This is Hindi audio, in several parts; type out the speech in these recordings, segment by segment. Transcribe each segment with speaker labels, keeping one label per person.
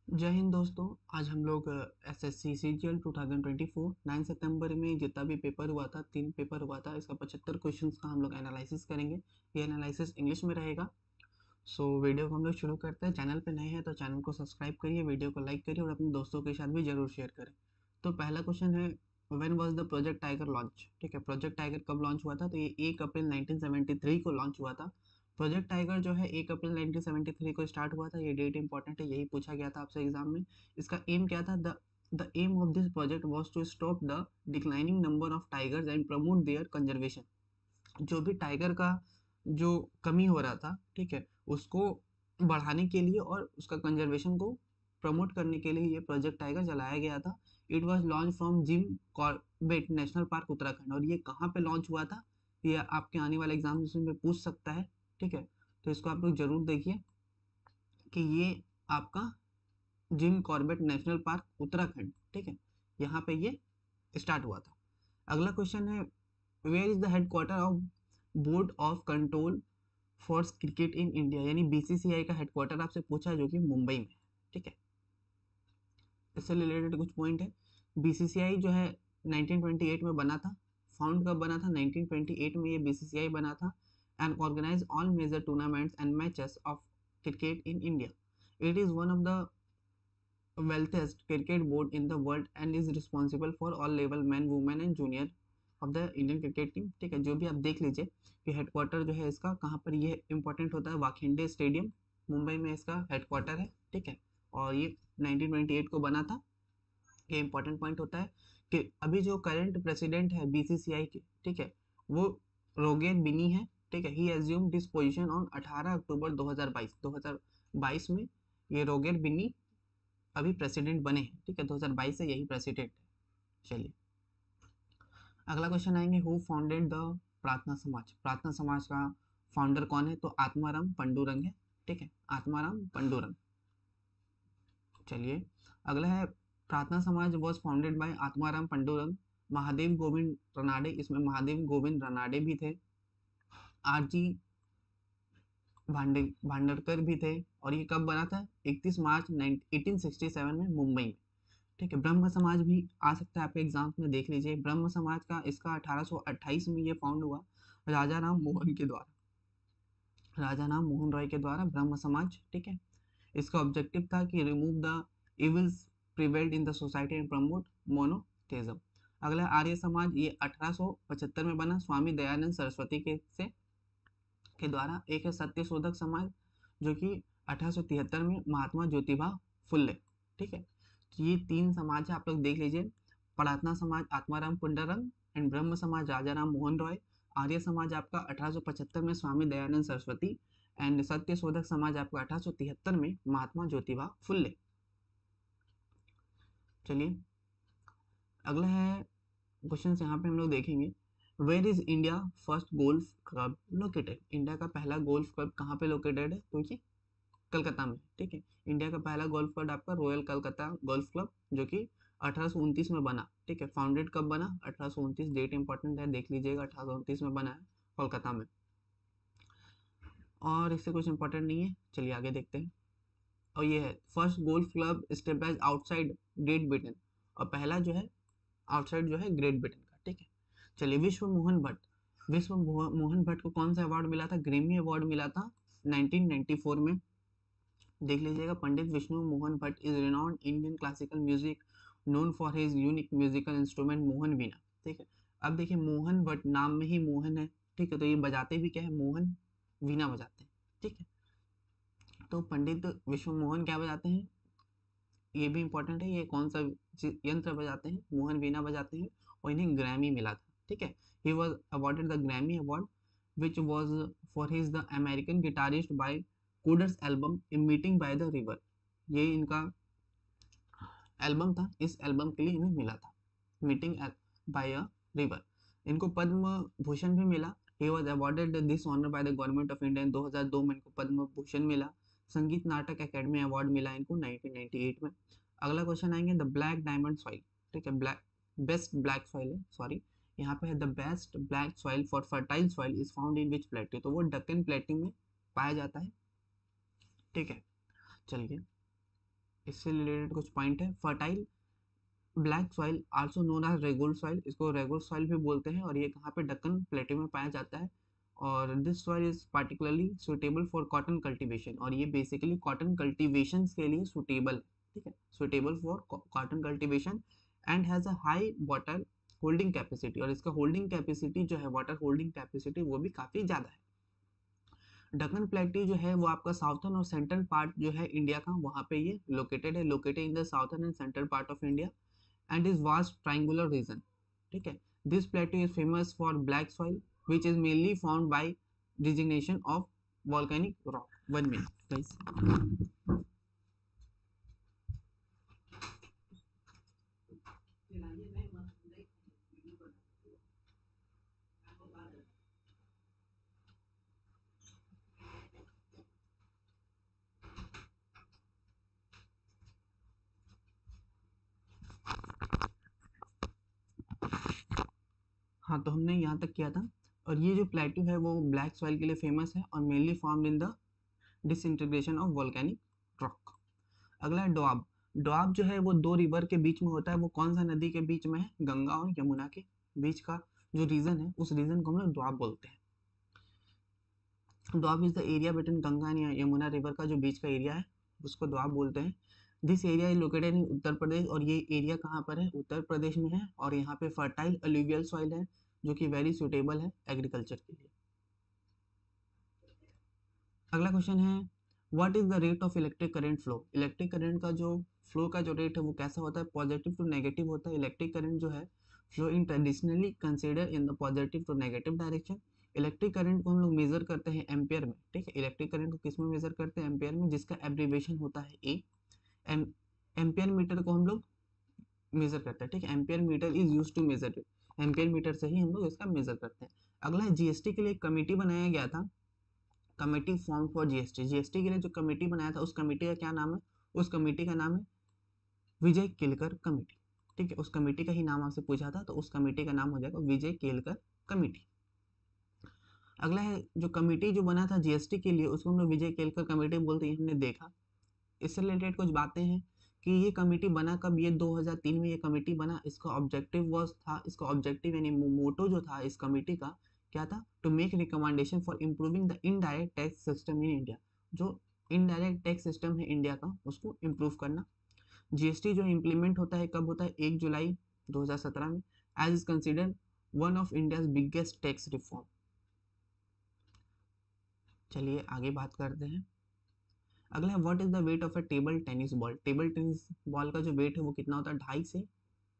Speaker 1: जय हिंद दोस्तों। आज हम लोग एसएससी सीजीएल 2024 9 सितंबर में जितना भी पेपर हुआ था, 3 पेपर हुआ था, इसका 75 क्वेश्चंस का हम लोग एनालिसिस करेंगे। ये एनालिसिस इंग्लिश में रहेगा। वीडियो को हम लोग शुरू करते हैं। चैनल पे नए हैं तो चैनल को सब्सक्राइब करिए, वीडियो को लाइक करिए और अपने दोस्तों के साथ भी जरूर शेयर करें। तो पहला क्वेश्चन है, when was the project tiger launch. ठीक है, प्रोजेक्ट टाइगर कब लॉन्च हुआ था? तो ये 1 अप्रैल 1973 को लॉन्च हुआ था। प्रोजेक्ट टाइगर जो है 1 अप्रैल 1973 को स्टार्ट हुआ था। ये डेट इंपॉर्टेंट है, यही पूछा गया था आपसे एग्जाम में। इसका एम क्या था? The aim of this project was to stop the declining number of tigers and promote their conservation. जो भी टाइगर का जो कमी हो रहा था, ठीक है, उसको बढ़ाने के लिए और उसका कंजर्वेशन को प्रमोट करने के लिए ये प्रोजेक्ट टाइगर चलाया गया था। It was launch from Jim Corbett national park Uttarakhand. और ये कहाँ पे लॉन्च हुआ था? ये आपके आने वाले एग्जाम में पूछ सकता है। ठीक है, तो इसको आप लोग जरूर देखिए कि ये आपका Jim Corbett national park Uttarakhand, ठीक है, यहाँ पे ये स्टार्ट हुआ था। अगला क्वेश्चन है, where is the headquarter of board of control for cricket in India. यानी बीसीसीआई का हेडक्वार्टर आपसे पूछा है, जो कि मुंबई में है। ठीक है, इससे रिलेटेड कुछ पॉइंट है। बीसीसीआई जो है 1928 में बना था। फाउंड कब बना था? 1928 में ये बीसीसीआई बना था। And organise all major tournaments and matches of cricket in India. It is one of the wealthiest cricket board in the world and is responsible for all level men, women and junior of the Indian cricket team। ठीक है, जो भी आप देख लीजिए कि हेडक्वार्टर जो है इसका कहाँ पर ये इंपॉर्टेंट होता है, वाखेंडे स्टेडियम मुंबई में इसका हेडक्वार्टर है। ठीक है, और ये 1928 को बना था। ये इंपॉर्टेंट पॉइंट होता है कि अभी जो करंट प्रेसिडेंट है बीसीसीआई के, ठीक है, वो रोगेर बिनी है। ठीक है, ही एज्यूम दिस पोजीशन ऑन 18 अक्टूबर 2022 में ये रोगेर बिनी अभी प्रेसिडेंट बने हैं। ठीक है, 2022 से यही प्रेसिडेंट है। चलिए अगला क्वेश्चन आएंगे, हु फाउंडेड द प्रार्थना समाज। प्रार्थना समाज का फाउंडर कौन है? तो आत्माराम पंडुरंग है। ठीक है, आत्माराम पंडुरंग। चलिए अगला है, Prarthana Samaj was founded by Atmaram Pandurang, Mahadev Govind Ranade. इसमें महादेव गोविंद रनाडे भी थे, आरजी भांडरकर भी थे। और ये कब बना था? 31 मार्च 1867 में मुंबई में। ठीक है, ब्रह्म समाज भी आ सकता है आपके एग्जाम्स में, देख लीजिए। ब्रह्म समाज का इसका 1828 में ये फाउंड हुआ, राजा राम मोहन के द्वारा, राजा राम मोहन रॉय के द्वारा ब्रह्म समाज। ठीक है, इसका ऑब्जेक्टिव था कि remove the evils prevailed in the society and promote monotheism. अगला आर्य समाज, ये 1875 में बना, स्वामी दयानंद सरस्वती के द्वारा। एक है सत्य शोधक समाज, जो कि 1873 में महात्मा ज्योतिबा फुल्ले। ठीक है, तो ये 3 समाज है, आप लोग देख लीजिए। प्रार्थना समाज आत्माराम पुंडरंग एंड ब्रह्म समाज राजा राम मोहन रॉय। आर्य समाज आपका 1875 में स्वामी दयानंद सरस्वती एंड सत्य शोधक समाज आपका 1873 में महात्मा ज्योतिबा फुल्ले। चलिए अगला है क्वेश्चन, यहाँ पे हम लोग देखेंगे, where is India first golf club located. India का पहला गोल्फ क्लब कहाँ पे लोकेटेड है? तो ये कलकत्ता में। ठीक है, इंडिया का पहला गोल्फ क्लब आपका रॉयल कलकत्ता गोल्फ क्लब, जो कि 1829 में बना। ठीक है, फाउंडेड कब बना? 1829, डेट इंपॉर्टेंट है, देख लीजिएगा, 1829 में बना है कोलकाता में। और इससे कुछ इंपॉर्टेंट नहीं है, चलिए आगे देखते हैं। और ये है first golf club established outside great Britain. और पहला जो है आउटसाइड जो है ग्रेट ब्रिटेन का। ठीक है, चलिए विश्व मोहन भट्ट। मोहन भट्ट को कौन सा अवार्ड मिला था? ग्रेमी अवार्ड मिला था 1994 में, देख लीजिएगा। Pandit Vishnu Mohan Bhatt is renowned Indian classical music known for his unique musical instrument Mohan Veena. ठीक है, अब देखिए मोहन भट्ट नाम में ही मोहन है। ठीक है, तो ये बजाते भी क्या है? मोहन वीणा बजाते हैं। ठीक है, तो पंडित विश्व मोहन क्या बजाते हैं? ये भी इंपॉर्टेंट है, ये कौन सा यंत्र बजाते हैं? मोहन वीणा बजाते हैं। और इन्हें ग्रैमी मिला था। ठीक है, he was awarded the Grammy award which was for his the American guitarist Ry Cooder's album a meeting by the river. ये इनका एल्बम था, इस एल्बम के लिए इन्हें मिला था, मीटिंग बाय अ रिवर। इनको पद्म भूषण भी मिला। He was awarded this honour by the government of India. 2002 में इनको पद्म भूषण मिला। संगीत नाटक एकेडमी अवार्ड मिला इनको 1998 में। अगला क्वेश्चन आएंगे, द ब्लैक डायमंड सॉइल। ठीक है, ब्लैक बेस्ट ब्लैक सॉइल है, सॉरी, यहाँ पे है the best black soil for fertile soil is found in which plateau. तो वो डक्कन प्लेट्यू में पाया जाता है। ठीक है, चलिए इससे रिलेटेड कुछ पॉइंट है। Fertile black soil also known as regular soil, इसको रेगुलर सॉइल भी बोलते हैं, और ये कहाँ पे दक्कन प्लेटो में पाया जाता है। और this soil is particularly suitable for cotton cultivation, और ये बेसिकली कॉटन कल्टीवेशन के लिए सुटेबल है, ठीक है, suitable for cotton cultivation and has a high water holding capacity, और इसका होल्डिंग कैपेसिटी जो है, वाटर होल्डिंग कैपेसिटी, वो भी काफ़ी ज़्यादा है। दक्कन प्लेटू जो है वो आपका साउथर्न और सेंट्रल पार्ट जो है इंडिया का, वहाँ पे ये लोकेटेड है, located in the southern and central part of India and is vast triangular region, ठीक है। This plateau is famous for black soil which is mainly formed by designation of volcanic rock। 1 minute guys। हाँ, तो हमने यहाँ तक किया था, और ये जो प्लेटू है वो ब्लैक सॉइल के लिए फेमस है और mainly formed in the disintegration of volcanic rock. अगला है डोआब। डोआब जो है वो दो रिवर के बीच में होता है, वो कौन सा नदी के बीच में है, गंगा और यमुना के बीच का जो रीजन है, उस रीजन को हम लोग डोआब बोलते हैं। Doab is the area between Ganga and Yamuna river का जो बीच का एरिया है, उसको डोआब बोलते हैं। This area is located in Uttar Pradesh, और ये एरिया कहाँ पर है, उत्तर प्रदेश में है, और यहाँ पे फर्टाइल अलुवियल सॉइल है जो कि वेरी सुटेबल है एग्रीकल्चर के लिए। अगला क्वेश्चन है, what is the rate of electric current flow. Electric current का जो फ्लो का जो रेट है वो कैसा होता है, पॉजिटिव टू नेगेटिव होता है। इलेक्ट्रिक करंट जो है flow in traditionally consider in the positive to negative direction. Electric current को हम लोग मेजर करते हैं एम्पियर में, ठीक है। इलेक्ट्रिक करंट को किस में मेजर करते हैं, एम्पियर में, जिसका एब्रीविएशन होता है ए। एम्पियर मीटर को हम लोग मेजर करते हैं, ठीक है। Ampere meter is use to measure it, ampere meter से ही हम लोग इसका मेजर करते हैं। अगला है जीएसटी के लिए एक कमेटी बनाया गया था, committee form for GST. GST के लिए जो कमेटी बनाया था उस कमेटी का क्या नाम है, उस कमेटी का नाम है विजय केलकर कमेटी, ठीक है। उस कमेटी का ही नाम आपसे पूछा था, तो उस कमेटी का नाम हो जाएगा विजय केलकर कमेटी। अगला है जो कमेटी जो बना था जीएसटी के लिए, उसको हम लोग विजय केलकर कमेटी बोलते हैं, हमने देखा। इससे रिलेटेड कुछ बातें हैं कि ये कमेटी बना कब, ये 2003 में ये कमेटी बना। इसका ऑब्जेक्टिव वॉज था, इसका ऑब्जेक्टिव यानी मोटो जो था इस कमेटी का क्या था, to make recommendation for improving the indirect tax system in India. जो इनडायरेक्ट टैक्स सिस्टम है इंडिया का, उसको इम्प्रूव करना। जीएसटी जो इम्प्लीमेंट होता है कब होता है, 1 जुलाई 2017 में, as is considered one of India's biggest tax reform. चलिए आगे बात करते हैं। अगला है what is the weight of a table tennis ball. Table tennis ball का जो वेट है वो कितना होता है, 2.5 से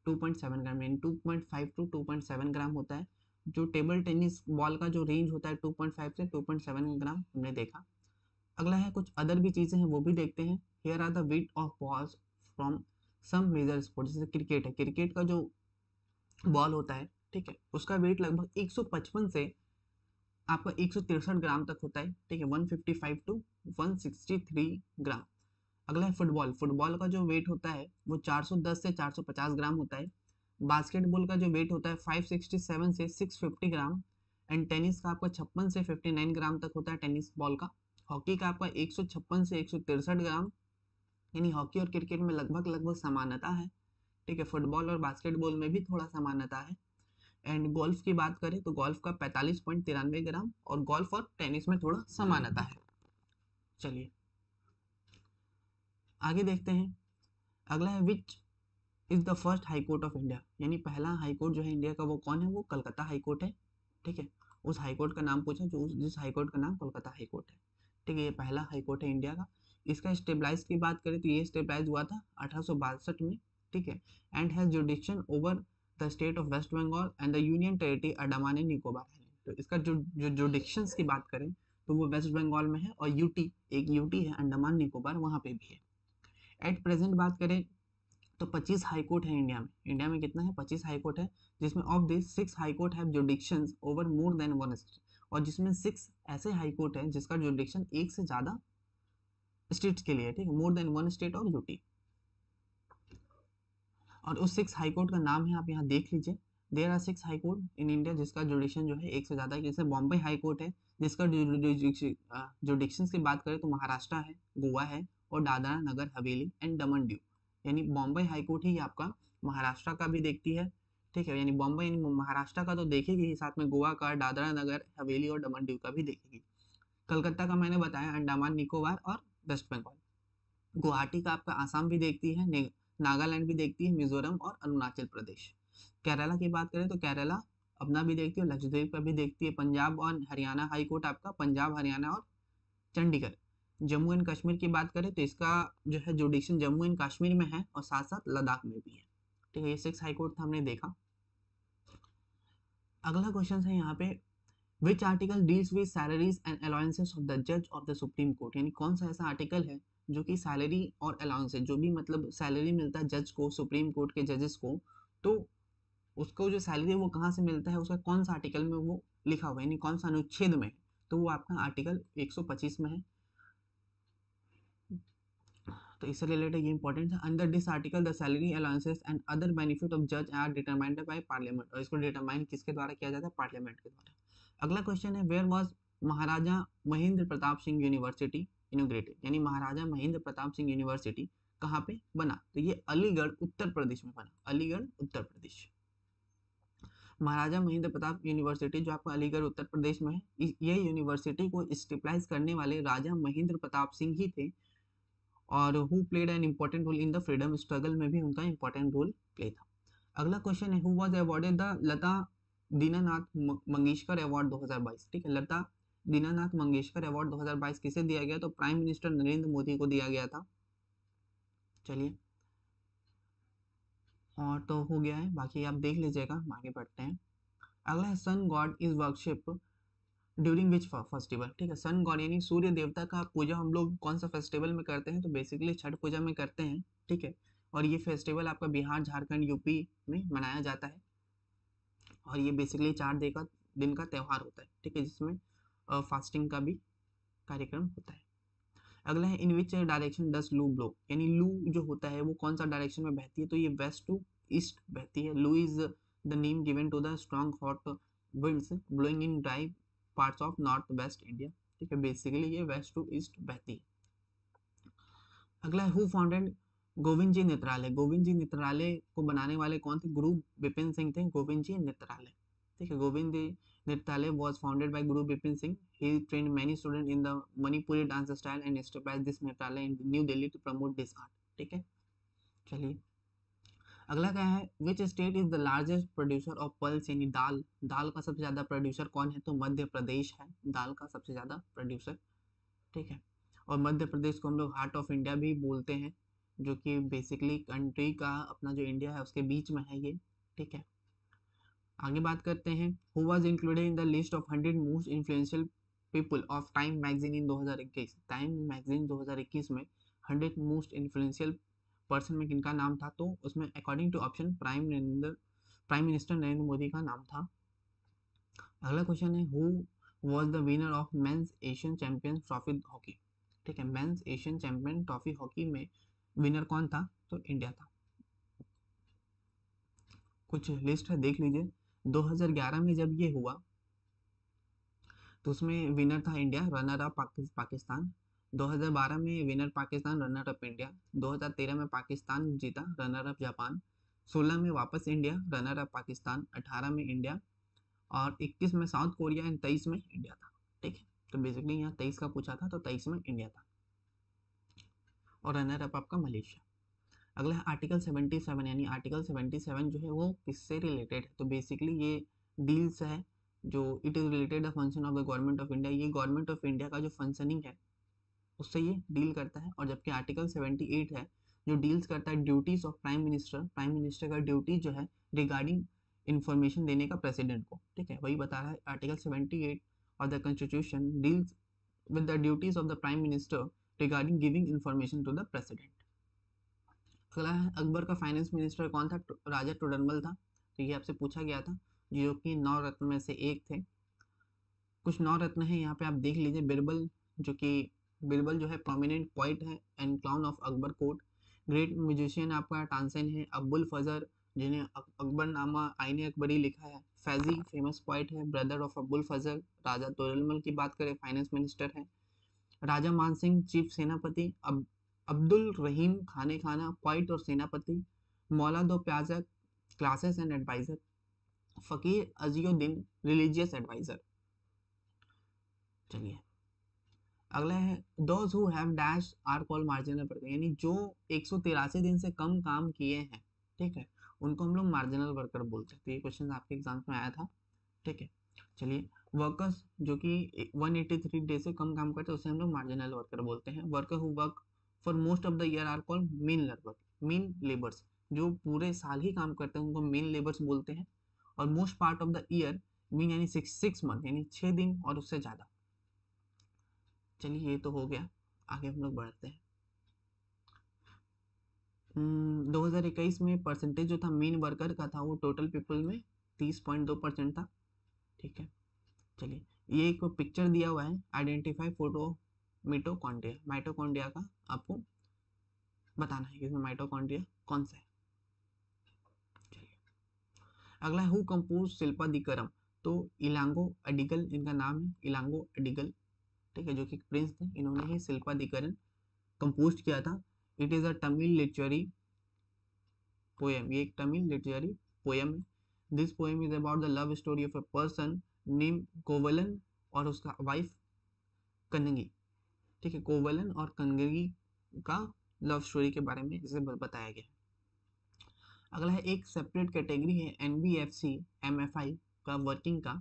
Speaker 1: 2.7 ग्राम, यानी 2.5 टू 2.7 ग्राम होता है। जो टेबल टेनिस बॉल का जो रेंज होता है 2.5 से 2.7 ग्राम हमने देखा। अगला है कुछ अदर भी चीज़ें हैं वो भी देखते हैं। Here are the weight of balls from some major sport, जैसे क्रिकेट है, क्रिकेट का जो बॉल होता है, ठीक है, उसका वेट लगभग 155 से आपका 163 ग्राम तक होता है, ठीक है, 155 टू 163 ग्राम। अगला है फुटबॉल। फुटबॉल का जो वेट होता है वो 410 से 450 ग्राम होता है। बास्केटबॉल का जो वेट होता है 567 से 650 ग्राम। एंड टेनिस का आपका 56 से 59 ग्राम तक होता है टेनिस बॉल का। हॉकी का आपका 156 से 163 ग्राम, यानी हॉकी और क्रिकेट में लगभग लगभग समानता है, ठीक है। फुटबॉल और बास्केटबॉल में भी थोड़ा समानता है। एंड गोल्फ की बात करें तो गोल्फ का 45.93 ग्राम, और गोल्फ और टेनिस में थोड़ा समानता है। चलिए आगे देखते हैं। अगला है which is the first high court of India, यानी पहला हाई कोर्ट जो है इंडिया का वो कौन है, वो कलकत्ता हाई कोर्ट है, ठीक है। उस हाई कोर्ट का नाम पूछा, जो जिस हाई कोर्ट का नाम कलकत्ता हाई कोर्ट है, ठीक है। ये पहला हाई कोर्ट है इंडिया का। इसका स्टेबलाइज की बात करें तो ये स्टेबलाइज हुआ था 1862 में, ठीक है। And has jurisdiction over the state of West Bengal and the union territory Andaman and Nicobar island. तो इसका जो जुडिक्शंस की बात करें तो वो वेस्ट बंगाल में है, और यूटी, एक यूटी है अंडमान निकोबार, वहाँ पे भी है। एट प्रेजेंट बात करें तो 25 हाई कोर्ट है इंडिया में। इंडिया में कितना है, 25 हाई कोर्ट है, जिसमें of this 6 high court have jurisdictions over more than one state, और जिसमें 6 ऐसे हाई कोर्ट है जिसका जुडिक्शन एक से ज़्यादा स्टेट्स के लिए, ठीक है, मोर देन वन स्टेट और यूटी। और उस 6 हाई कोर्ट का नाम है, आप यहाँ देख लीजिए। There are 6 high court in India जिसका जुडिक्शन जो है एक से ज़्यादा है। जैसे बॉम्बे हाई कोर्ट है जिसका जुडिक्शन की बात करें तो महाराष्ट्र है, गोवा है, और दादरा नगर हवेली एंड दमन दीव। यानी बॉम्बे हाईकोर्ट ही आपका महाराष्ट्र का भी देखती है, ठीक है, यानी बॉम्बे यानी महाराष्ट्र का तो देखेगी ही, साथ में गोवा का, दादरा नगर हवेली और दमन दीव का भी देखेगी। कलकत्ता का मैंने बताया अंडमान निकोबार और वेस्ट बंगाल। गुवाहाटी का आपका आसाम भी देखती है, नागालैंड भी देखती है, मिजोरम और अरुणाचल प्रदेश। केरला की बात करें तो केरला अपना भी देखती है, लक्षद्वीप का भी देखती है। पंजाब और हरियाणा हाई कोर्ट आपका पंजाब, हरियाणा और चंडीगढ़। जम्मू एंड कश्मीर की बात करें तो इसका जो है जुडिक्शन जम्मू एंड कश्मीर में है और साथ साथ लद्दाख में भी है, ठीक है। ये 6 हाई कोर्ट हमने देखा। अगला क्वेश्चन है यहाँ पे, which article deals with salaries and allowances of the जज ऑफ द सुप्रीम कोर्ट। यानी कौन सा ऐसा आर्टिकल है जो कि सैलरी और अलाउंसेस, जो भी मतलब सैलरी मिलता है जज को, सुप्रीम कोर्ट के जजेस को, तो उसको जो सैलरी है वो कहाँ से मिलता है, उसका कौन सा आर्टिकल में वो लिखा हुआ है, यानी कौन सा अनुच्छेद में है, तो वो आपका आर्टिकल 125 में है। तो इससे रिलेटेड ये इंपॉर्टेंट है। Under this article the salary allowances and other benefit of जज आर डिटरमाइंड बाय पार्लियामेंट। और इसको डिटरमाइन किसके द्वारा किया जाता है, पार्लियामेंट के द्वारा। अगला क्वेश्चन है, where was Maharaja Mahendra Pratap Singh university inaugurated. यानी महाराजा महेंद्र प्रताप सिंह यूनिवर्सिटी कहाँ पे बना, तो ये अलीगढ़ उत्तर प्रदेश में बना, अलीगढ़ उत्तर प्रदेश। महाराजा महेंद्र प्रताप यूनिवर्सिटी जो आपका अलीगढ़ उत्तर प्रदेश में है, ये यूनिवर्सिटी को स्टेबलाइज करने वाले राजा महेंद्र प्रताप सिंह ही थे, और who played an important role in the freedom struggle में भी उनका इंपॉर्टेंट रोल प्ले था। अगला क्वेश्चन है, who was awarded the Lata Dinanath Mangeshkar award 2022। ठीक है, लता दीनानाथ मंगेशकर अवार्ड 2022 किसे दिया गया, तो प्राइम मिनिस्टर नरेंद्र मोदी को दिया गया था। चलिए, और तो हो गया है, बाकी आप देख लीजिएगा, आगे बढ़ते हैं। अगला है, sun god is worship during which festival. ठीक है, सन गॉड यानी सूर्य देवता का पूजा हम लोग कौन सा फेस्टिवल में करते हैं, तो बेसिकली छठ पूजा में करते हैं, ठीक है। और ये फेस्टिवल आपका बिहार, झारखंड, यूपी में मनाया जाता है, और ये बेसिकली 4 दिन का त्यौहार होता है, ठीक है, जिसमें फास्टिंग का भी कार्यक्रम होता है। अगला है, इन विच डायरेक्शन डस लू ब्लो। यानी लू जो होता है वो कौन सा डायरेक्शन में बहती है, तो ये वेस्ट टू ईस्ट बहती है। Loo is the name given to the strong hot winds blowing in dry parts of north west India. ठीक है, बेसिकली ये वेस्ट टू ईस्ट बहती है। अगला है, हु फाउंडेड गोविंद जी नेत्रालय। गोविंद जी नेत्रालय को बनाने वाले कौन थे, गुरु बिपिन सिंह थे, गोविंद जी नेत्रालय। ठीक है, गोविंद जी नेत्रालय was founded by Guru Bipin Singh. He trained many students in the Manipuri dance style and established this Netralaya in New Delhi to promote this art. ठीक है, चलिए अगला क्या है, which state is the largest producer of pulse यानी दाल। दाल का सबसे ज्यादा प्रोड्यूसर कौन है, तो मध्य प्रदेश है दाल का सबसे ज्यादा प्रोड्यूसर। ठीक है, और मध्य प्रदेश को हम लोग हार्ट ऑफ इंडिया भी बोलते हैं, जो कि बेसिकली कंट्री का अपना जो इंडिया है उसके बीच में है ये। ठीक है, आगे बात करते हैं, who was included in the list of 100 most influential people of time magazine in 2021। Time magazine 2021 में 100 मोस्ट इन्फ्लुएंशियल पर्सन में किनका नाम था, तो उसमें according to option prime minister Narendra Modi का नाम था। अगला क्वेश्चन है, who was the winner of men's Asian champions trophy hockey. ठीक है, men's Asian champion trophy hockey में विनर कौन था, तो इंडिया था। कुछ लिस्ट है, देख लीजिए। 2011 में जब ये हुआ तो उसमें विनर था इंडिया, रनर अप पाकिस्तान। 2012 में winner Pakistan, runner up India. 2013 में पाकिस्तान जीता, रनर अप जापान। 16 में वापस इंडिया, रनर अप पाकिस्तान। 18 में इंडिया, और 21 में साउथ कोरिया एंड 23 में इंडिया था। ठीक है, तो बेसिकली यहाँ 23 का पूछा था, तो 23 में इंडिया था, और रनर अप आपका मलेशिया। अगला है आर्टिकल 77। यानी आर्टिकल 77 जो है वो किससे रिलेटेड है, तो बेसिकली ये डील्स है, जो it is related the function of the government of India. ये गवर्नमेंट ऑफ इंडिया का जो फंक्शनिंग है उससे ये डील करता है। और जबकि आर्टिकल 78 है जो डील्स करता है duties of prime minister. Prime minister का ड्यूटी जो है रिगार्डिंग इंफॉर्मेशन देने का प्रेसिडेंट को। ठीक है, वही बता रहा है article 78 of the constitution deals with the duties of the prime minister regarding giving information to the president. अगला है, अकबर का फाइनेंस मिनिस्टर कौन था, राजा टोडरमल था। तो ये आपसे पूछा गया था, जो कि 9 रत्न में से एक थे। कुछ 9 रत्न है यहाँ पे आप देख लीजिए। बिरबल, जो कि बिरबल जो है प्रोमिनेंट पॉइंट है and clown of Akbar court. Great musician आपका तानसेन है। अब्बुल फजर, जिन्हें अकबरनामा आईने अकबरी लिखा है। फैजी फेमस पॉइंट है, ब्रदर ऑफ अब्बुल फजल। राजा तोरलमल की बात करें, फाइनेंस मिनिस्टर है। राजा मान सिंह चीफ सेनापति। अब अब्दुल रहीम खाने खाना पोइट और सेनापति, मौला दो प्याजा क्लासेस एंड एडवाइजर, फकीर अजीउद्दीन रिलीजियस एडवाइजर। चलिए अगला है those who have dash are call marginal worker, यानी जो 183 दिन से कम काम किए हैं, ठीक है, उनको हम लोग मार्जिनल वर्कर बोलते हैं। तो ये क्वेश्चन आपके एग्जाम में आया था, ठीक है। चलिए वर्कर्स जो कि 183 डे से कम काम करते हैं उसे हम लोग मार्जिनल वर्कर बोलते हैं। Worker who work for most of the year are called main labours, जो पूरे साल ही काम करते हैं उनको मीन लेबर्स बोलते हैं। और most part of the year mean यानी 6 मंथ यानी 6 दिन और उससे ज़्यादा। चलिए ये तो हो गया, आगे हम लोग बढ़ते हैं। 2021 में परसेंटेज जो था मीन वर्कर का था वो टोटल पीपल में 30.2% था, ठीक है। चलिए ये एक पिक्चर दिया हुआ है, आइडेंटिफाई फोटो माइटोकॉन्ड्रिया का आपको बताना है कि इसमें माइटोकॉन्ड्रिया कौन सा है। अगला हु कंपोज शिल्पा दिकरम, तो इलांगो अडिगल इनका नाम है, इलांगो अडिगल, ठीक है, जो कि प्रिंस थे, इन्होंने ही शिल्पा दिकरम कंपोज किया था। It is a Tamil literary poem, ये एक तमिल लिटरेरी पोएम है। This poem is about the love story of a person name कोवलन और उसका वाइफ कन्नगी, ठीक है, कोवलन और कन्नगी का लव स्टोरी के बारे में इसे बताया गया। अगला है एक सेपरेट कैटेगरी है NBFC MFI का वर्किंग का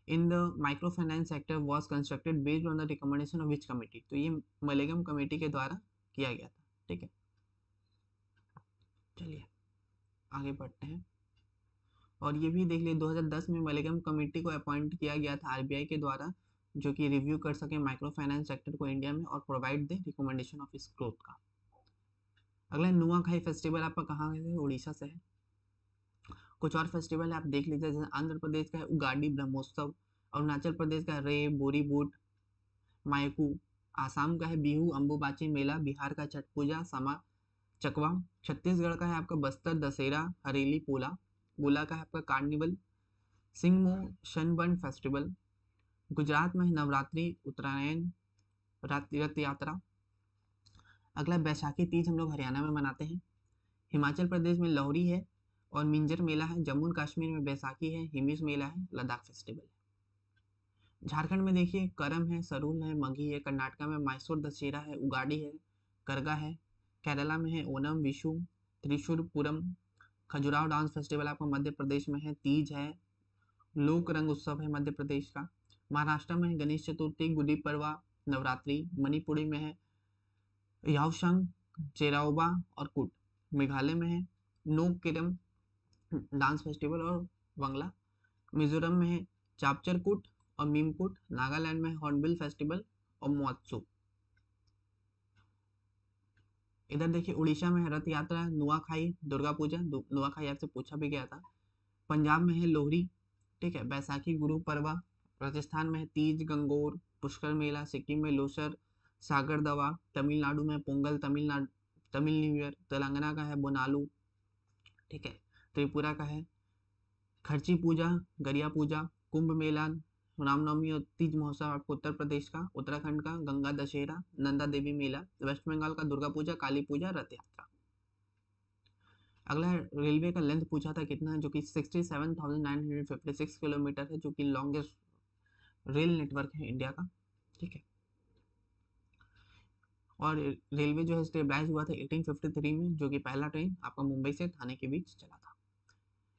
Speaker 1: in the micro finance sector was constructed based on the recommendation of which committee, तो ये मलेगम कमेटी के द्वारा किया गया था, ठीक है। चलिए आगे बढ़ते हैं और ये भी देख लिए 2010 में मलेगम कमेटी को अपॉइंट किया गया था RBI के द्वारा, जो कि रिव्यू कर सके माइक्रो फाइनेंस सेक्टर को इंडिया में और प्रोवाइड दे रिकमेंडेशन ऑफ इस ग्रोथ का। अगला नुआखाई फेस्टिवल आपका कहाँ से है, उड़ीसा से है। कुछ और फेस्टिवल है आप देख लीजिए, जैसे आंध्र प्रदेश का है उगाड़ी ब्रह्मोत्सव, अरुणाचल प्रदेश का रे बोरी बूट मायकू, आसाम का है बिहू अम्बुबाची मेला, बिहार का छठ पूजा समा चकवा, छत्तीसगढ़ का है आपका बस्तर दशहरा हरेली पोला, गोला का है आपका कार्निवल सिंगमो शनबर्न फेस्टिवल, गुजरात में है नवरात्रि उत्तरायण रथ यात्रा। अगला बैसाखी तीज हम लोग हरियाणा में मनाते हैं। हिमाचल प्रदेश में लोहरी है और मिंजर मेला है। जम्मू कश्मीर में बैसाखी है, हिमिस मेला है, लद्दाख फेस्टिवल है। झारखंड में देखिए करम है, सरूल है, मघी है। कर्नाटका में मैसूर दशहरा है, उगाड़ी है, करगा है। केरला में है ओनम विशु त्रिशूरपुरम। खजुराहो डांस फेस्टिवल आपका मध्य प्रदेश में है, तीज है, लोक रंग उत्सव है मध्य प्रदेश का। महाराष्ट्र में है गणेश चतुर्थी, गुड़ी पड़वा, नवरात्रि। मणिपुरी में है याओशंग, चेराओबा और कुट। मेघालय में है नोक किरम डांस फेस्टिवल और बंगला। मिजोरम में है चापचरकुट और मीमकुट। नागालैंड में हॉर्नबिल फेस्टिवल और मोत्सु। इधर देखिए उड़ीसा में है रथ यात्रा, नुआखाई, दुर्गा पूजा, नुआखाई आपसे पूछा भी गया था। पंजाब में है लोहरी, ठीक है, बैसाखी, गुरु पर्वा। राजस्थान में है तीज, गंगोर, पुष्कर मेला। सिक्किम में लोसर, सागर दवा। तमिलनाडु में पोंगल, तमिल न्यू ईयर। तेलंगाना का है बोनालू, ठीक है। त्रिपुरा का है खर्ची पूजा, गरिया पूजा, कुंभ मेला, रामनवमी और तीज महोत्सव आपको उत्तर प्रदेश का। उत्तराखंड का गंगा दशहरा, नंदा देवी मेला। वेस्ट बंगाल का दुर्गा पूजा, काली पूजा, रथ यात्रा। अगला है रेलवे का लेंथ पूछा था कितना है, जो कि 67,956 किलोमीटर है, जो कि लॉन्गेस्ट रेल नेटवर्क है इंडिया का, ठीक है। और रेलवे जो है स्टेबलाइज हुआ था 1853 में, जो कि पहला ट्रेन आपका मुंबई से थाने के बीच चला था।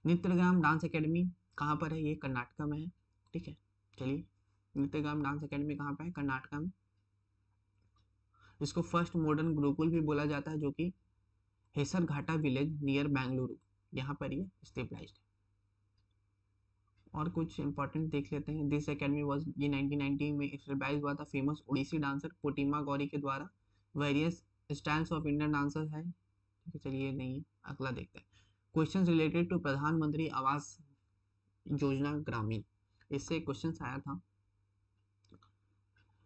Speaker 1: नित्यग्राम डांस एकेडमी कहाँ पर है, ये कर्नाटका में है, ठीक है। चलिए नित्यग्राम डांस एकेडमी कहाँ पर है, कर्नाटका में। इसको फर्स्ट मॉडर्न गुरुकुल भी बोला जाता है, जो कि हेसर घाटा विलेज नियर बेंगलुरु, यहाँ पर ये स्टेबलाइज्ड है। और कुछ इंपॉर्टेंट देख लेते हैं। दिस एकेडमी वाज ये 1990 में स्टेबलाइज हुआ था फेमस उड़ीसी डांसर पुटिमा गौरी के द्वारा। Various styles of Indian dancers है, ठीक है। चलिए नहीं, अगला देखते हैं। क्वेश्चन रिलेटेड टू प्रधानमंत्री आवास योजना ग्रामीण, इससे क्वेश्चन आया था।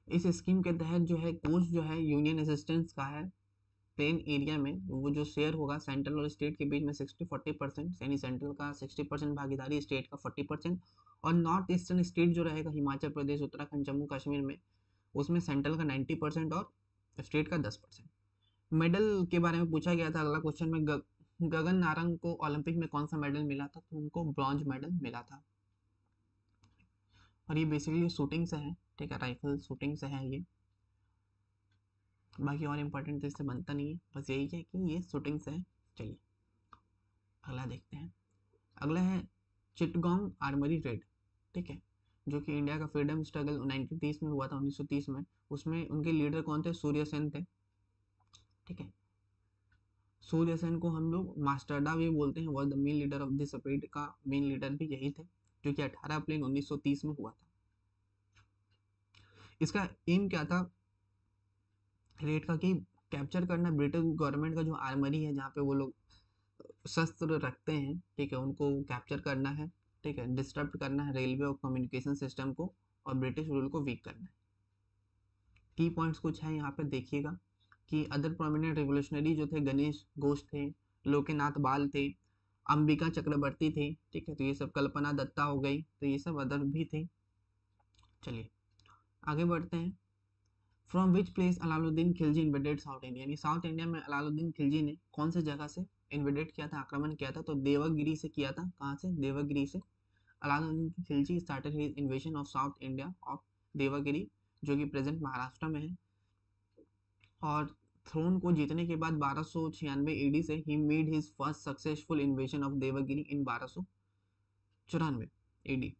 Speaker 1: इस स्कीम के तहत जो है कोच जो है यूनियन असिस्टेंस का है प्लेन एरिया में, वो जो शेयर होगा सेंट्रल और स्टेट के बीच में 60-40%, यानी सेंट्रल का 60% भागीदारी, स्टेट का 40%। और नॉर्थ ईस्टर्न स्टेट जो रहेगा हिमाचल प्रदेश, उत्तराखंड, जम्मू कश्मीर में, उसमें सेंट्रल का 90% और स्टेट का 10%। मेडल के बारे में पूछा गया था अगला क्वेश्चन में, गगन नारंग को ओलंपिक में कौन सा मेडल मिला था, तो उनको ब्रॉन्ज मेडल मिला था। और ये बेसिकली शूटिंग से है, ठीक है, राइफल शूटिंग से है ये, बाकी और इम्पोर्टेंट तो इससे बनता नहीं है, बस यही है कि ये शूटिंग से है। चलिए अगला देखते हैं। अगला है चिटगांग आर्मरी रेड, ठीक है, जो कि इंडिया का फ्रीडम स्ट्रगल 1930 में हुआ था, 1930 में। उसमें उनके लीडर कौन थे, सूर्य सेन थे, ठीक है। सूर्य सेन को हम लोग मास्टरडा भी बोलते हैं, was the main leader of this red का मेन लीडर भी यही थे, जो कि 18 अप्रैल 1930 में हुआ था। इसका एम क्या था रेड का, कि कैप्चर करना ब्रिटिश गवर्नमेंट का जो आर्मरी है, जहाँ पे वो लोग शस्त्र रखते हैं, ठीक है, उनको कैप्चर करना है, ठीक है, डिस्टर्ब करना है रेलवे और कम्युनिकेशन सिस्टम को, और ब्रिटिश रूल को वीक करना है। की पॉइंट्स कुछ है यहाँ पे देखिएगा, कि अदर प्रोमिनेंट रिवोल्यूशनरी जो थे, गणेश घोष थे, लोकेनाथ बाल थे, अंबिका चक्रवर्ती थे, ठीक है, तो ये सब, कल्पना दत्ता हो गई, तो ये सब अदर भी थे। चलिए आगे बढ़ते हैं। From which place Alauddin Khilji invaded south India, यानी साउथ इंडिया में अलाउद्दीन खिलजी ने कौन से जगह से इन्वेडेड किया था, आक्रमण किया था, तो देवगिरी से किया था। कहाँ से, देवगिरी से। Alauddin Khilji started his invasion of south India of Devagiri, जो कि प्रेजेंट महाराष्ट्र में है। और थ्रोन को जीतने के बाद 1296 एडी से he made his first successful invasion of Devagiri in 1294 AD.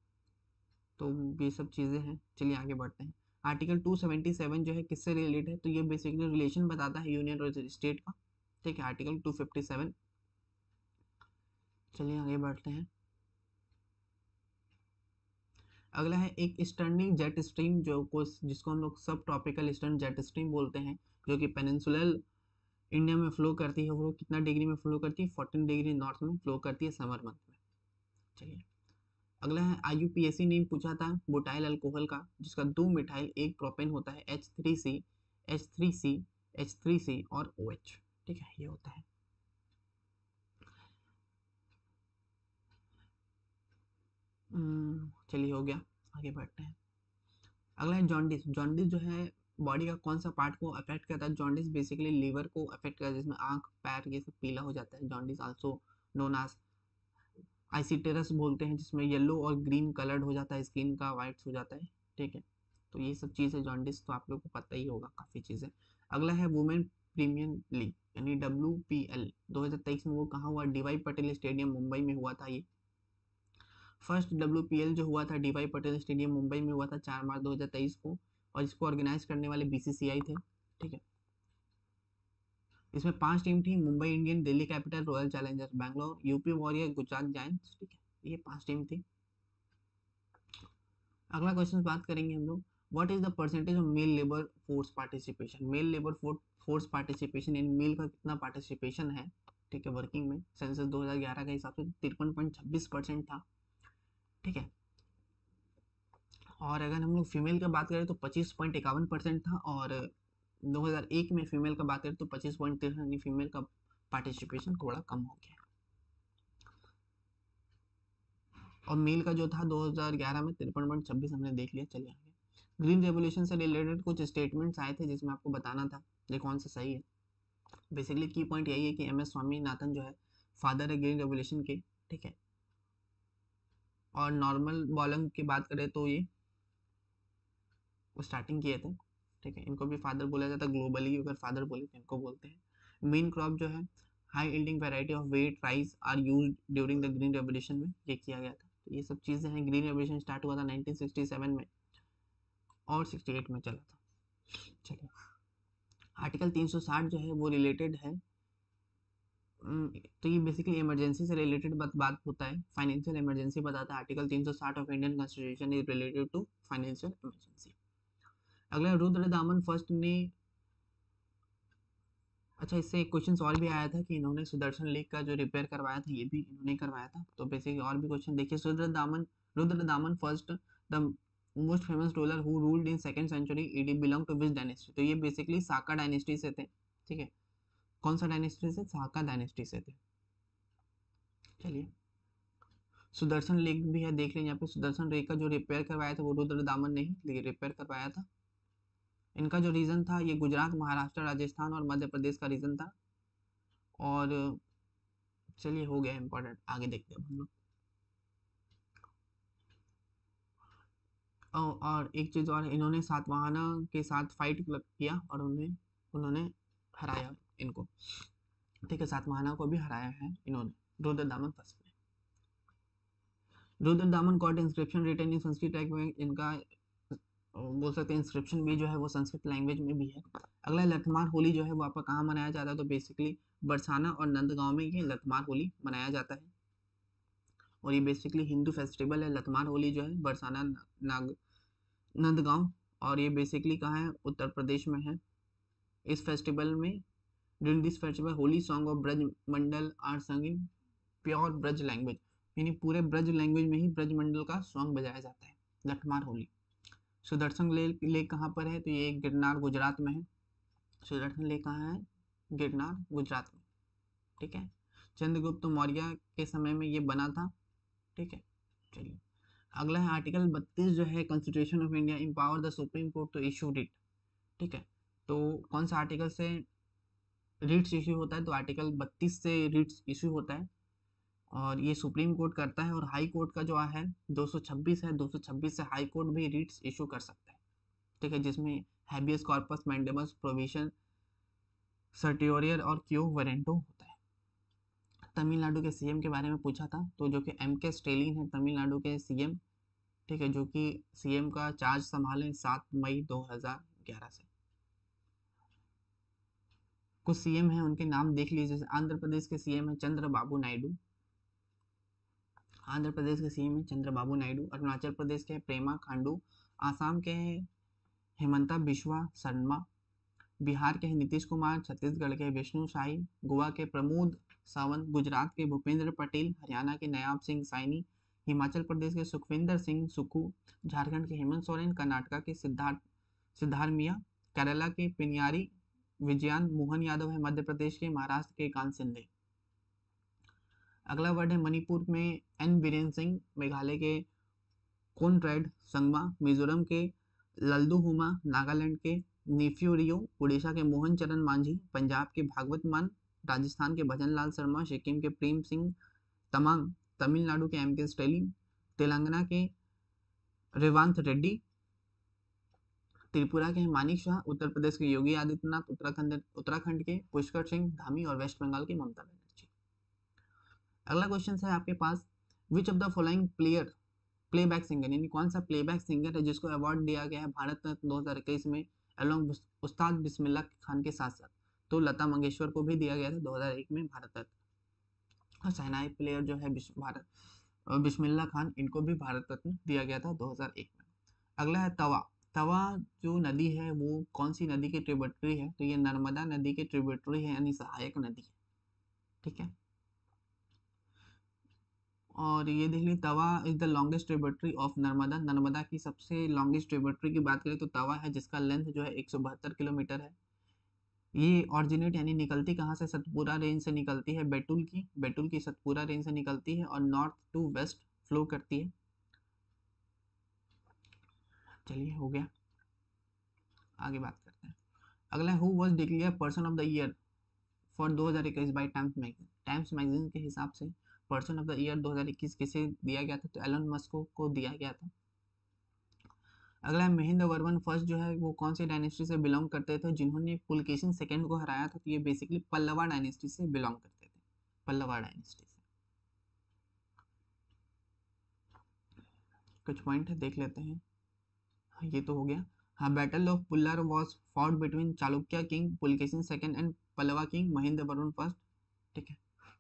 Speaker 1: तो ये सब चीज़ें हैं। चलिए आगे बढ़ते हैं। आर्टिकल 277 जो है किससे रिलेटेड है, तो ये बेसिकली रिलेशन बताता है यूनियन और स्टेट का, ठीक है, आर्टिकल 257। चलिए आगे बढ़ते हैं। अगला है एक स्टर्निंग जेट स्ट्रीम, जो को जिसको हम लोग सब ट्रॉपिकल ईस्टर्न जेट स्ट्रीम बोलते हैं, जो कि पेनिनसुलर इंडिया में फ्लो करती है। वो कितना डिग्री में फ्लो करती है, 14 डिग्री नॉर्थ में फ्लो करती है समर मंथ में। चलिए अगला है IUPAC ने पूछा था बुटाइल अल्कोहल का, जिसका 2 मिथाइल 1 प्रोपेन होता है, H3C, H3C, H3C और OH, ठीक है, ये होता है। चलिए हो गया, आगे बढ़ते हैं। अगला है जॉन्डिस। जॉन्डिस जो है बॉडी का कौन सा पार्ट को अफेक्ट करता है, जॉन्डिस बेसिकली लीवर को अफेक्ट करता है, जिसमें आंख पैर ये सब पीला हो जाता है। जॉन्डिस आल्सो नोन एज आइसिटेरस बोलते हैं, जिसमें येलो और ग्रीन कलर्ड हो जाता है, स्किन का वाइट हो जाता है, ठीक है। तो ये सब चीज़ है जॉन्डिस, तो आप लोग को पता ही होगा काफ़ी चीज़ें। अगला है वुमेन प्रीमियर लीग यानी WPL 2023 में वो कहाँ हुआ, DY पटेल स्टेडियम मुंबई में हुआ था ये। फर्स्ट WPL जो हुआ था DY पटेल स्टेडियम मुंबई में हुआ था 4 मार्च 2023 को, और इसको ऑर्गेनाइज करने वाले BCCI थे, ठीक है। इसमें 5 टीम थी, Mumbai Indian, Delhi capital, royal Challengers Bangalore, UP warrior, Gujarat giants, ठीक है, ये 5 टीम थी। अगला क्वेश्चन बात करेंगे हम लोग, what is the percentage of male labour force participation. Male labour force participation यानी मेल का कितना पार्टिसिपेशन है, ठीक है, वर्किंग में। सेंसस 2011 के हिसाब से 53.26% था, ठीक है। और अगर हम लोग फीमेल की बात करें तो 25.51% था, और 2001 में फीमेल का बात करें तो 25.13, यानी फीमेल का पार्टिसिपेशन थोड़ा कम हो गया। और मेल का जो था 2011 में 53.26 हमने देख लिया। चलिए आगे। ग्रीन रेवोल्यूशन से रिलेटेड कुछ स्टेटमेंट्स आए थे, जिसमें आपको बताना था ये कौन सा सही है। बेसिकली की पॉइंट यही है कि MS स्वामीनाथन जो है फादर है ग्रीन रेवोल्यूशन के, ठीक है। और नॉर्मल बॉलम की बात करें तो ये स्टार्टिंग किए थे, ठीक है, इनको भी फादर बोला जाता है ग्लोबली, अगर फादर बोले तो इनको बोलते हैं। मेन क्रॉप जो है high yielding variety of wheat rice are used during the green revolution में, ये किया गया था। तो ये सब चीज़ें हैं। ग्रीन रेवोल्यूशन स्टार्ट हुआ था 1967 में और 68 में चला था। चलिए आर्टिकल 360 जो है वो रिलेटेड है, तो ये बेसिकली इमरजेंसी से रिलेटेड बात होता है, फाइनेंशियल इमरजेंसी बताता है। Article 360 of Indian constitution is related to financial emergency. अगला रुद्र दामन फर्स्ट ने, अच्छा इससे एक क्वेश्चन और भी आया था कि इन्होंने सुदर्शन लेक का जो रिपेयर करवाया था, ये भी इन्होंने करवाया था। तो बेसिकली और भी क्वेश्चन देखिए। Rudradaman first the most famous ruler who ruled in second century AD belong to which dynasty, तो ये बेसिकली साका डायनेस्टी से थे, ठीक है। कौन सा डायनेस्टी से, साका डायनेस्टी से थे। चलिए सुदर्शन लेक भी है, देख लें यहाँ पे। सुदर्शन लेक का जो रिपेयर करवाया था वो रुद्र दामन ने ही रिपेयर करवाया था। इनका जो रीजन था ये गुजरात, महाराष्ट्र, राजस्थान और मध्य प्रदेश का रीजन था। और चलिए हो गया इंपॉर्टेंट, आगे देखते हैं हम लोग। और एक चीज और, इन्होंने सातवाहना के साथ फाइट किया और उन्होंने हराया इनको। ठीक है, सातवाहना को भी हराया है इन्होंने रुद्रदामन फर्स्ट में। Rudradaman got inscription written in Sanskrit language, इनका बोल सकते हैं इंस्क्रिप्शन भी जो है वो संस्कृत लैंग्वेज में भी है। अगला लठमार होली जो है वो आपका कहाँ मनाया जाता है, तो बेसिकली बरसाना और नंदगांव में ये लठमार होली मनाया जाता है। और ये बेसिकली हिंदू फेस्टिवल है। लठमार होली जो है बरसाना, नाग, नंदगांव, और ये बेसिकली कहाँ है, उत्तर प्रदेश में है। इस फेस्टिवल में, during this festival Holi song of Braj Mandal are sung in pure Braj language, यानी पूरे ब्रज लैंग्वेज में ही ब्रज मंडल का सॉन्ग बजाया जाता है लठमार होली। सुदर्शन लेक कहाँ पर है, तो ये गिरनार गुजरात में है। सुदर्शन लेक कहाँ है, गिरनार गुजरात में। ठीक है, चंद्रगुप्त मौर्य के समय में ये बना था। ठीक है, चलिए अगला है आर्टिकल 32 जो है constitution of India empower the supreme court to issue writ. ठीक है, तो कौन सा आर्टिकल से रिट्स इशू होता है, तो आर्टिकल 32 से रिट्स इशू होता है। और ये सुप्रीम कोर्ट करता है। और हाई कोर्ट का जो है 226 है, 226 से हाई कोर्ट भी रिट्स इशू कर सकता है। ठीक है, जिसमें हैबियस कॉर्पस मैंडेबस प्रोविजन सर्टियोरियर और क्यू वारंटो होता है। तमिलनाडु के सीएम के बारे में पूछा था, तो जो कि एम.के. स्टालिन है तमिलनाडु के सीएम। ठीक है, जो कि सीएम का चार्ज संभाले 7 मई 2011 से। कुछ सीएम हैं उनके नाम देख लीजिए, जैसे आंध्र प्रदेश के सीएम है चंद्रबाबू नायडू। आंध्र प्रदेश के सीएम है चंद्रबाबू नायडू। अरुणाचल प्रदेश के प्रेमा खांडू। आसाम के हेमंता बिश्वा शर्मा। बिहार के नीतीश कुमार। छत्तीसगढ़ के विष्णु साई। गोवा के प्रमोद सावंत। गुजरात के भूपेंद्र पटेल। हरियाणा के नयाब सिंह सैनी। हिमाचल प्रदेश के सुखविंदर सिंह सुक्खू। झारखंड के हेमंत सोरेन। कर्नाटक के सिद्धारमिया। केरला के पिनियारी विजयन मोहन यादव है मध्य प्रदेश के। महाराष्ट्र के कान सिंधे। अगला वर्ड है मणिपुर में एन बीरेन सिंह। मेघालय के कोनरेड संगमा। मिजोरम के लल्दुहुमा। नागालैंड के निफ्यूरियो। उड़ीसा के मोहन चरण मांझी। पंजाब के भागवत मान। राजस्थान के भजन लाल शर्मा। सिक्किम के प्रेम सिंह तमांग। तमिलनाडु के एम.के. स्टालिन। तेलंगाना के रेवांत रेड्डी। त्रिपुरा के मानिक शाह। उत्तर प्रदेश के योगी आदित्यनाथ। उत्तराखंड के पुष्कर सिंह धामी। और वेस्ट बंगाल की ममता बनर्जी। अगला क्वेश्चन है आपके पास, which of the following playback singer, यानी कौन सा प्लेबैक सिंगर है जिसको अवार्ड दिया गया है भारत रत्न 2021 में अलॉन्ग उस्ताद बिस्मिल्लाह खान के साथ साथ। तो लता मंगेशकर को भी दिया गया था 2001 में भारत रत्न। और शहनाई प्लेयर जो है बिस्मिल्लाह खान, इनको भी भारत रत्न दिया गया था 2001 में। अगला है तवा। तवा जो नदी है वो कौन सी नदी की ट्रिब्यूटरी है, तो ये नर्मदा नदी की ट्रिब्यूटरी है, यानी सहायक नदी है। ठीक है, और ये देख लीजिए Tawa is the longest tributary of Narmada. Narmada की सबसे लॉन्गेस्ट ट्रिब्यूटरी की बात करें तो तवा है, जिसका लेंथ जो है 172 किलोमीटर है। ये ऑरिजिनेट यानी निकलती कहाँ से, सतपुरा रेंज से निकलती है, बेटुल की सतपुरा रेंज से निकलती है और नॉर्थ टू वेस्ट फ्लो करती है। चलिए हो गया, आगे बात करते हैं। अगला who was declare person of the year for 2021 by Times magazine. Times magazine के हिसाब से पर्सन ऑफ द ईयर 2021 किसे दिया गया था, तो एलन मस्क को दिया गया था। अगला है महेंद्र वर्मन फर्स्ट जो है वो कौन सी डायनेस्टी से बिलोंग करते थे, जिन्होंने पुलकेशिन सेकंड को हराया था, तो ये बेसिकली पल्लवा डायनेस्टी से बिलोंग करते थे, पल्लवा डायनेस्टी से। कुछ पॉइंट है देख लेते हैं। ये तो हो गया। हाँ, battle of Pullalur was fought between Chalukya king Pulakeshin second and Pallava king Mahendra Varman first. ठीक है,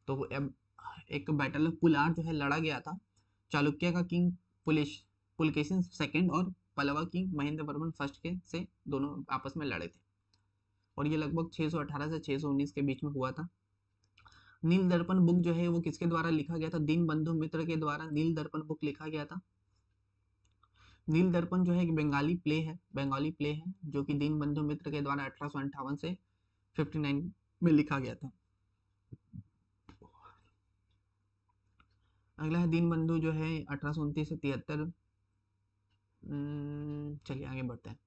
Speaker 1: तो अब एक बैटल ऑफ पुलार जो है लड़ा गया था, चालुक्य का किंग पुलकेशिन सेकंड और पल्लवा किंग महेंद्र वर्मन फर्स्ट के से दोनों आपस में लड़े थे। और ये लगभग 618 से 619 के बीच में हुआ था। नील दर्पण बुक जो है वो किसके द्वारा लिखा गया था, दीन बंधु मित्र के द्वारा नील दर्पण बुक लिखा गया था। नील दर्पण जो है एक बंगाली प्ले है जो कि दीन बंधु मित्र के द्वारा 1858 से 59 में लिखा गया था। अगला है दीन बंधु जो है 1829 से 73। चलिए आगे बढ़ते हैं।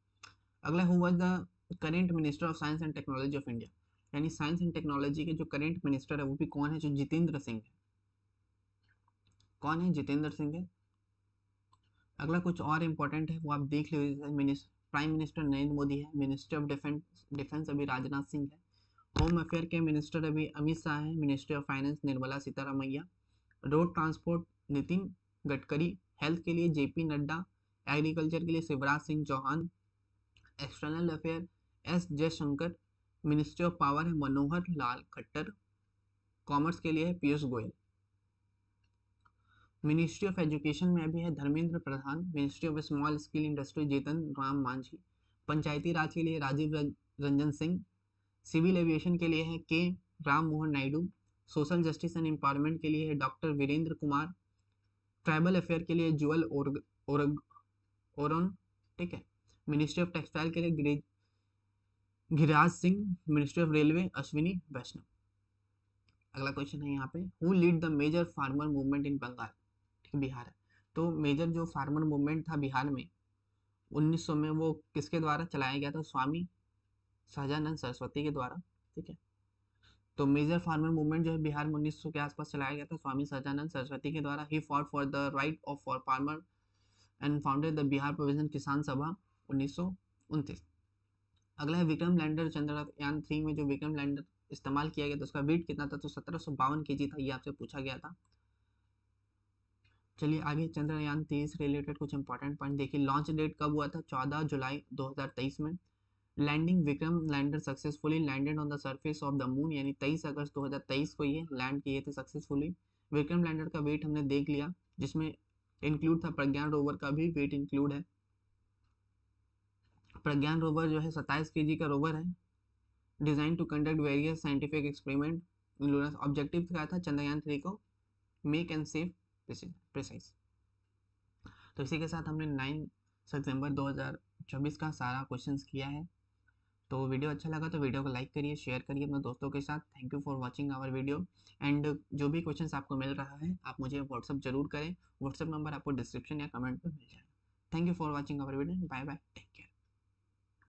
Speaker 1: अगला, who was the current minister of science and technology of India, यानी साइंस एंड टेक्नोलॉजी के जो करेंट मिनिस्टर है वो भी कौन है, जो जितेंद्र सिंह है। कौन है, जितेंद्र सिंह है। अगला कुछ और इंपॉर्टेंट है वो आप देख लो, प्राइम मिनिस्टर नरेंद्र मोदी है, मिनिस्टर ऑफ डिफेंस अभी राजनाथ सिंह है, होम अफेयर के मिनिस्टर अभी अमित शाह है, ministry of finance Nirmala Sitaramaiah, road transport Nitin Gadkari, health के लिए जेपी नड्डा, एग्रीकल्चर के लिए Shivraj Singh Chauhan, external affair S Jaishankar, ministry of power है मनोहर लाल खट्टर, कॉमर्स के लिए है Piyush Goyal, ministry of education में अभी है Dharmendra Pradhan, ministry of small scale industry Jitan Ram Manjhi, Panchayati Raj के लिए राजीव रंजन सिंह, सिविल एविएशन के लिए है के Ram Mohan Naidu, social justice and empowerment के लिए है doctor Virendra Kumar, tribal affair के लिए जुअल ओरन, ठीक है, मिनिस्ट्री ऑफ टेक्सटाइल के लिए Giriraj Singh, ministry of railway Ashwini Vaishnaw. अगला क्वेश्चन है यहाँ पे, who lead the major farmer movement in Bengal, ठीक, बिहार है। तो मेजर जो फार्मर मूवमेंट था बिहार में 1900 में, वो किसके द्वारा चलाया गया था, स्वामी सहजानंद सरस्वती के द्वारा, ठीक है। तो मेजर फार्मर मूवमेंट जो है बिहार में 1900 के आसपास चलाया गया था स्वामी सहजानंद सरस्वती के द्वारा। He fought for the right of for farmer and founded the Bihar provision किसान सभा 1929। अगला है विक्रम लैंडर, चंद्रयान 3 में जो विक्रम लैंडर इस्तेमाल किया गया था उसका वेट कितना था, तो 1752 kg था, ये आपसे पूछा गया था। चलिए आगे, चंद्रयान 3 से रिलेटेड कुछ इंपॉर्टेंट पॉइंट देखिए। लॉन्च डेट कब हुआ था, 14 जुलाई 2023 में। Landing, Vikram lander successfully landed on the surface of the moon, यानी 23 अगस्त 2023 को ये लैंड किए थे सक्सेसफुली। विक्रम लैंडर का वेट हमने देख लिया, जिसमें इंक्लूड था प्रज्ञान रोवर का भी वेट इंक्लूड है। प्रज्ञान रोवर जो है 27 kg का रोवर है, design to conduct various scientific experiment. Objective क्या था चंद्रयान 3 को, मेक एंड सेफ प्रिसाइज। तो इसी के साथ हमने 9 सितंबर 2024 का सारा क्वेश्चंस किया है। तो वीडियो अच्छा लगा तो वीडियो को लाइक करिए, शेयर करिए अपने दोस्तों के साथ। Thank you for watching our video. And जो भी क्वेश्चंस आपको मिल रहा है आप मुझे व्हाट्सअप जरूर करें, व्हाट्सअप नंबर आपको डिस्क्रिप्शन या कमेंट में मिल जाएगा। Thank you for watching our video, bye bye, take care.